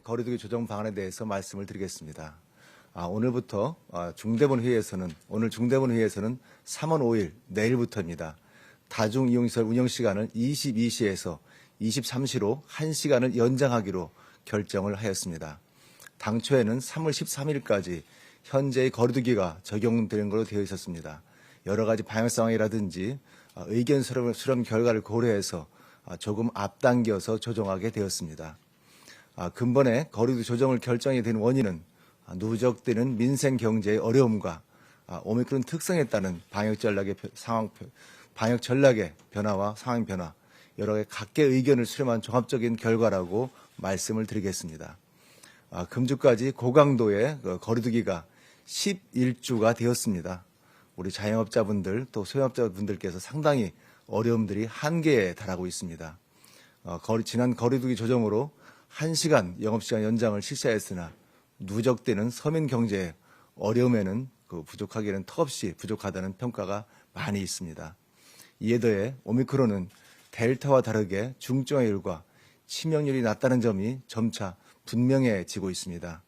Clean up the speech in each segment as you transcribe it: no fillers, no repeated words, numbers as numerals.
거리두기 조정 방안에 대해서 말씀을 드리겠습니다. 오늘부터 중대본 회의에서는 3월 5일 내일부터입니다. 다중이용시설 운영 시간을 22시에서 23시로 1시간을 연장하기로 결정을 하였습니다. 당초에는 3월 13일까지 현재의 거리두기가 적용되는 것으로 되어 있었습니다. 여러 가지 방역 상황이라든지 의견 수렴 결과를 고려해서 조금 앞당겨서 조정하게 되었습니다. 근본에 거리두기 조정을 결정이 된 원인은 누적되는 민생 경제의 어려움과 오미크론 특성에 따른 방역 전략의 변화와 상황 변화, 여러 가지 각계 의견을 수렴한 종합적인 결과라고 말씀을 드리겠습니다. 금주까지 고강도의 거리두기가 11주가 되었습니다. 우리 자영업자분들 또 소형업자분들께서 상당히 어려움들이 한계에 달하고 있습니다. 지난 거리두기 조정으로 1시간 영업시간 연장을 실시하였으나 누적되는 서민 경제의 어려움에는 부족하기는 턱없이 부족하다는 평가가 많이 있습니다. 이에 더해 오미크론은 델타와 다르게 중증화율과 치명률이 낮다는 점이 점차 분명해지고 있습니다.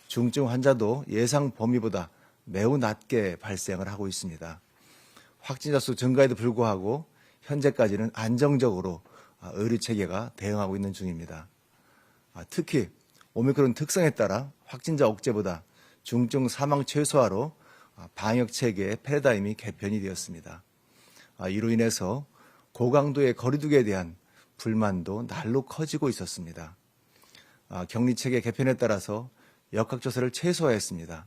중증 환자도 예상 범위보다 매우 낮게 발생을 하고 있습니다. 확진자 수 증가에도 불구하고 현재까지는 안정적으로 의료체계가 대응하고 있는 중입니다. 특히 오미크론 특성에 따라 확진자 억제보다 중증 사망 최소화로 방역체계의 패러다임이 개편이 되었습니다. 이로 인해서 고강도의 거리두기에 대한 불만도 날로 커지고 있었습니다. 격리체계 개편에 따라서 역학조사를 최소화했습니다.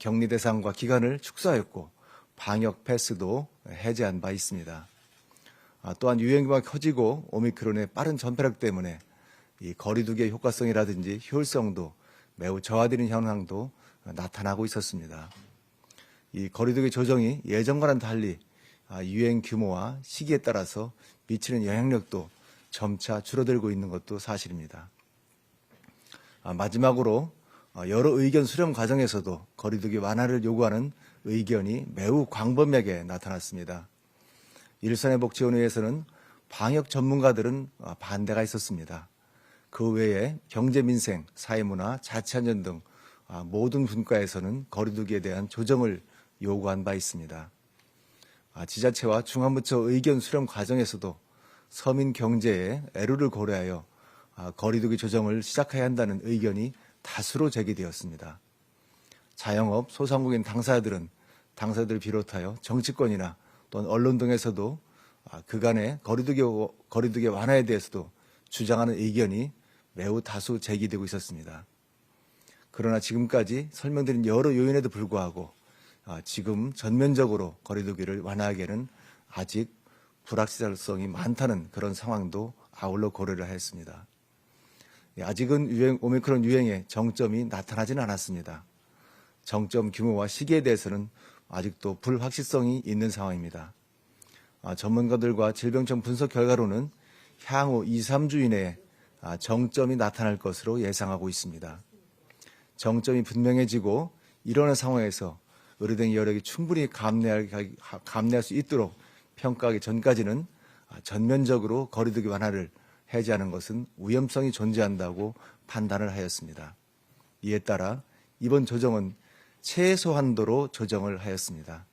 격리 대상과 기간을 축소하였고 방역 패스도 해제한 바 있습니다. 또한 유행기가 커지고 오미크론의 빠른 전파력 때문에 이 거리두기의 효과성이라든지 효율성도 매우 저하되는 현상도 나타나고 있었습니다. 이 거리두기 조정이 예전과는 달리 유행 규모와 시기에 따라서 미치는 영향력도 점차 줄어들고 있는 것도 사실입니다. 마지막으로 여러 의견 수렴 과정에서도 거리두기 완화를 요구하는 의견이 매우 광범위하게 나타났습니다. 일선회복지원회에서는 방역 전문가들은 반대가 있었습니다. 그 외에 경제, 민생, 사회문화, 자치안전 등 모든 분과에서는 거리두기에 대한 조정을 요구한 바 있습니다. 지자체와 중앙부처 의견 수렴 과정에서도 서민 경제의 애로를 고려하여 거리두기 조정을 시작해야 한다는 의견이 다수로 제기되었습니다. 자영업, 소상공인 당사자들을 비롯하여 정치권이나 또는 언론 등에서도 그간의 거리두기 완화에 대해서도 주장하는 의견이 매우 다수 제기되고 있었습니다. 그러나 지금까지 설명드린 여러 요인에도 불구하고 지금 전면적으로 거리두기를 완화하기에는 아직 불확실성이 많다는 그런 상황도 아울러 고려를 하였습니다. 아직은 오미크론 유행의 정점이 나타나지는 않았습니다. 정점 규모와 시기에 대해서는 아직도 불확실성이 있는 상황입니다. 전문가들과 질병청 분석 결과로는 향후 2, 3주 이내에 정점이 나타날 것으로 예상하고 있습니다. 정점이 분명해지고 이러한 상황에서 의료된 여력이 충분히 감내할 수 있도록 평가하기 전까지는 전면적으로 거리두기 완화를 해제하는 것은 위험성이 존재한다고 판단을 하였습니다. 이에 따라 이번 조정은 최소한도로 조정을 하였습니다.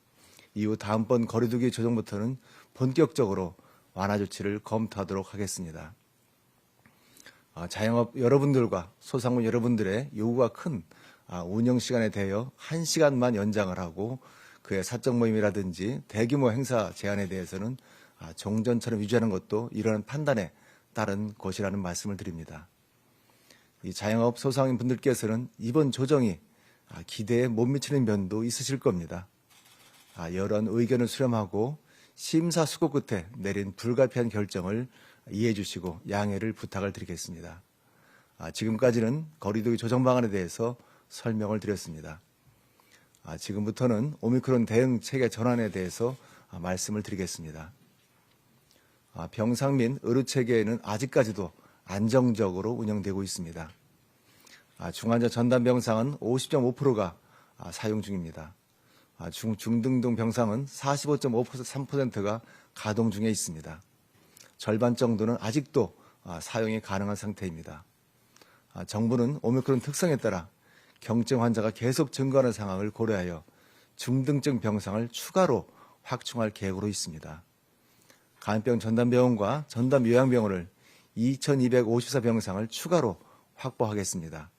이후 다음번 거리두기 조정부터는 본격적으로 완화 조치를 검토하도록 하겠습니다. 자영업 여러분들과 소상공인 여러분들의 요구가 큰 운영 시간에 대하여 1시간만 연장을 하고 그의 사적 모임이라든지 대규모 행사 제한에 대해서는 종전처럼 유지하는 것도 이러한 판단에 따른 것이라는 말씀을 드립니다. 이 자영업 소상인 분들께서는 이번 조정이 기대에 못 미치는 면도 있으실 겁니다. 여러 의견을 수렴하고 심사숙고 끝에 내린 불가피한 결정을 이해해 주시고 양해를 부탁을 드리겠습니다. 지금까지는 거리두기 조정 방안에 대해서 설명을 드렸습니다. 지금부터는 오미크론 대응 체계 전환에 대해서 말씀을 드리겠습니다. 병상 및 의료체계는 아직까지도 안정적으로 운영되고 있습니다. 중환자 전담 병상은 50.5%가 사용 중입니다. 중등동 병상은 45.3%가 가동 중에 있습니다. 절반 정도는 아직도 사용이 가능한 상태입니다. 정부는 오미크론 특성에 따라 경증 환자가 계속 증가하는 상황을 고려하여 중등증 병상을 추가로 확충할 계획으로 있습니다. 감염병 전담병원과 전담요양병원을 2,254병상을 추가로 확보하겠습니다.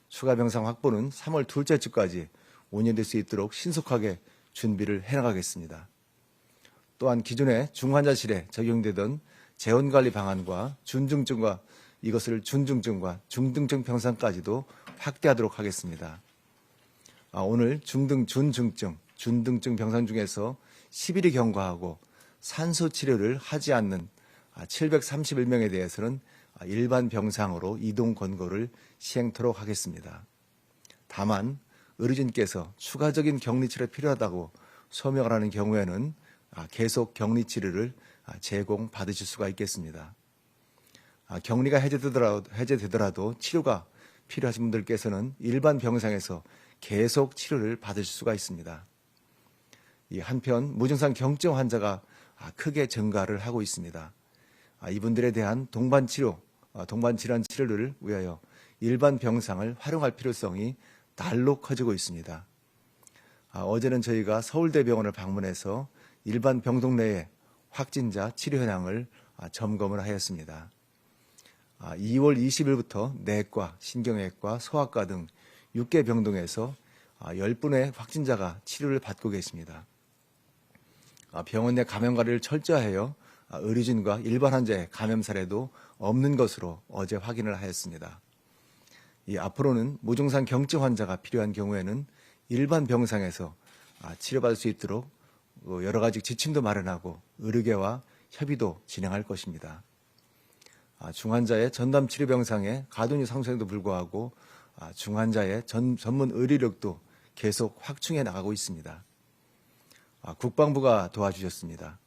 추가 병상 확보는 3월 둘째 주까지 운영될 수 있도록 신속하게 준비를 해나가겠습니다. 또한 기존의 중환자실에 적용되던 재원관리 방안과 준중증과 이것을 준중증과 중등증 병상까지도 확대하도록 하겠습니다. 오늘 중등, 준중증, 준등증 병상 중에서 10일이 경과하고 산소 치료를 하지 않는 731명에 대해서는 일반 병상으로 이동 권고를 시행토록 하겠습니다. 다만 의료진께서 추가적인 격리 치료 필요하다고 소명을 하는 경우에는 계속 격리 치료를 제공받으실 수가 있겠습니다. 격리가 해제되더라도 치료가 필요하신 분들께서는 일반 병상에서 계속 치료를 받으실 수가 있습니다. 한편 무증상 경증 환자가 크게 증가를 하고 있습니다. 이분들에 대한 동반 질환 치료를 위하여 일반 병상을 활용할 필요성이 날로 커지고 있습니다. 어제는 저희가 서울대병원을 방문해서 일반 병동 내의 확진자 치료 현황을 점검을 하였습니다. 2월 20일부터 내과, 신경외과, 소아과 등 6개 병동에서 10분의 확진자가 치료를 받고 계십니다. 병원 내 감염 관리를 철저히 하여 의료진과 일반 환자의 감염 사례도 없는 것으로 어제 확인을 하였습니다. 앞으로는 무증상 경증 환자가 필요한 경우에는 일반 병상에서 치료받을 수 있도록 여러 가지 지침도 마련하고 의료계와 협의도 진행할 것입니다. 중환자의 전담 치료 병상의 가동률 상승에도 불구하고 중환자의 전문 의료력도 계속 확충해 나가고 있습니다. 국방부가 도와주셨습니다.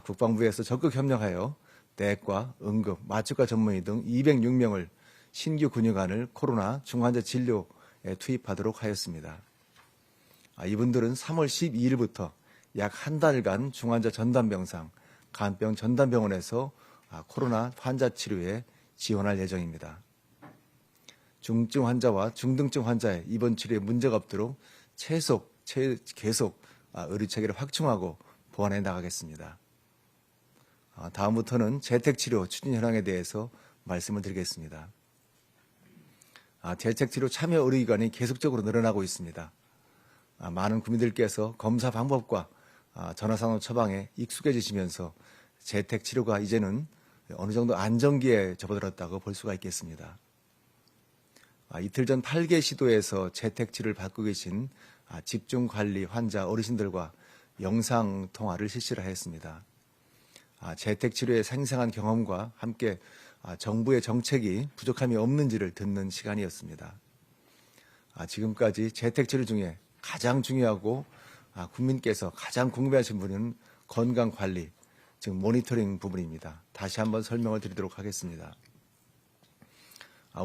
국방부에서 적극 협력하여 내과, 응급, 마취과 전문의 등 206명을 신규 근육안을 코로나 중환자 진료에 투입하도록 하였습니다. 이분들은 3월 12일부터 약 한 달간 중환자 전담병상, 간병 전담병원에서 코로나 환자 치료에 지원할 예정입니다. 중증 환자와 중등증 환자의 입원 치료에 문제가 없도록 계속 의료체계를 확충하고 보완해 나가겠습니다. 다음부터는 재택치료 추진 현황에 대해서 말씀을 드리겠습니다. 재택치료 참여 의료기관이 계속적으로 늘어나고 있습니다. 많은 국민들께서 검사 방법과 전화상담 처방에 익숙해지시면서 재택치료가 이제는 어느 정도 안정기에 접어들었다고 볼 수가 있겠습니다. 이틀 전 8개 시도에서 재택치료를 받고 계신 집중관리 환자 어르신들과 영상통화를 실시를 하였습니다. 재택치료의 생생한 경험과 함께 정부의 정책이 부족함이 없는지를 듣는 시간이었습니다. 지금까지 재택치료 중에 가장 중요하고 국민께서 가장 궁금해하신 분은 건강관리, 즉 모니터링 부분입니다. 다시 한번 설명을 드리도록 하겠습니다.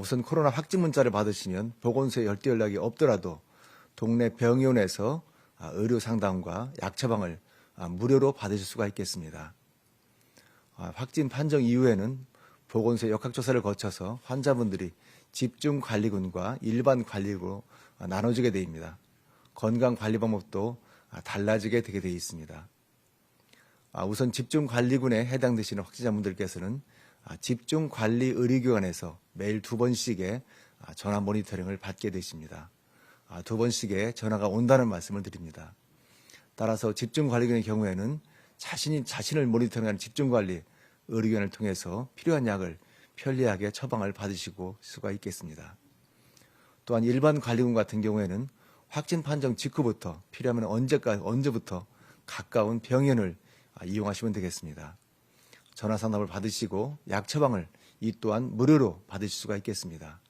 우선 코로나 확진 문자를 받으시면 보건소에 열대 연락이 없더라도 동네 병의원에서 의료 상담과 약 처방을 무료로 받으실 수가 있겠습니다. 확진 판정 이후에는 보건소의 역학조사를 거쳐서 환자분들이 집중관리군과 일반 관리군으로 나눠지게 됩니다. 건강관리 방법도 달라지게 되게 되어 있습니다. 우선 집중관리군에 해당되시는 확진자분들께서는 집중관리의료기관에서 매일 2번씩의 전화 모니터링을 받게 되십니다. 2번씩의 전화가 온다는 말씀을 드립니다. 따라서 집중관리군의 경우에는 자신을 모니터링하는 집중관리 의료기관을 통해서 필요한 약을 편리하게 처방을 받으시고 수가 있겠습니다. 또한 일반 관리군 같은 경우에는 확진 판정 직후부터 필요하면 언제부터 가까운 병원을 이용하시면 되겠습니다. 전화 상담을 받으시고 약 처방을 이 또한 무료로 받으실 수가 있겠습니다.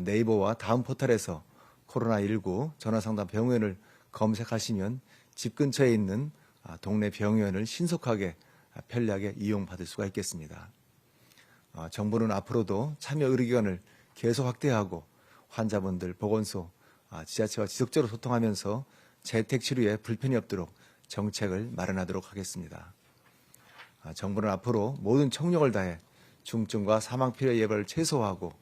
네이버와 다음 포털에서 코로나19 전화 상담 병원을 검색하시면 집 근처에 있는 동네 병원을 신속하게 편리하게 이용받을 수가 있겠습니다. 정부는 앞으로도 참여 의료기관을 계속 확대하고 환자분들, 보건소, 지자체와 지속적으로 소통하면서 재택치료에 불편이 없도록 정책을 마련하도록 하겠습니다. 정부는 앞으로 모든 총력을 다해 중증과 사망 피해 예방을 최소화하고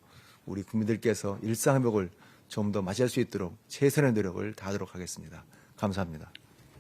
우리 국민들께서 일상회복을 좀 더 맞이할 수 있도록 최선의 노력을 다하도록 하겠습니다. 감사합니다.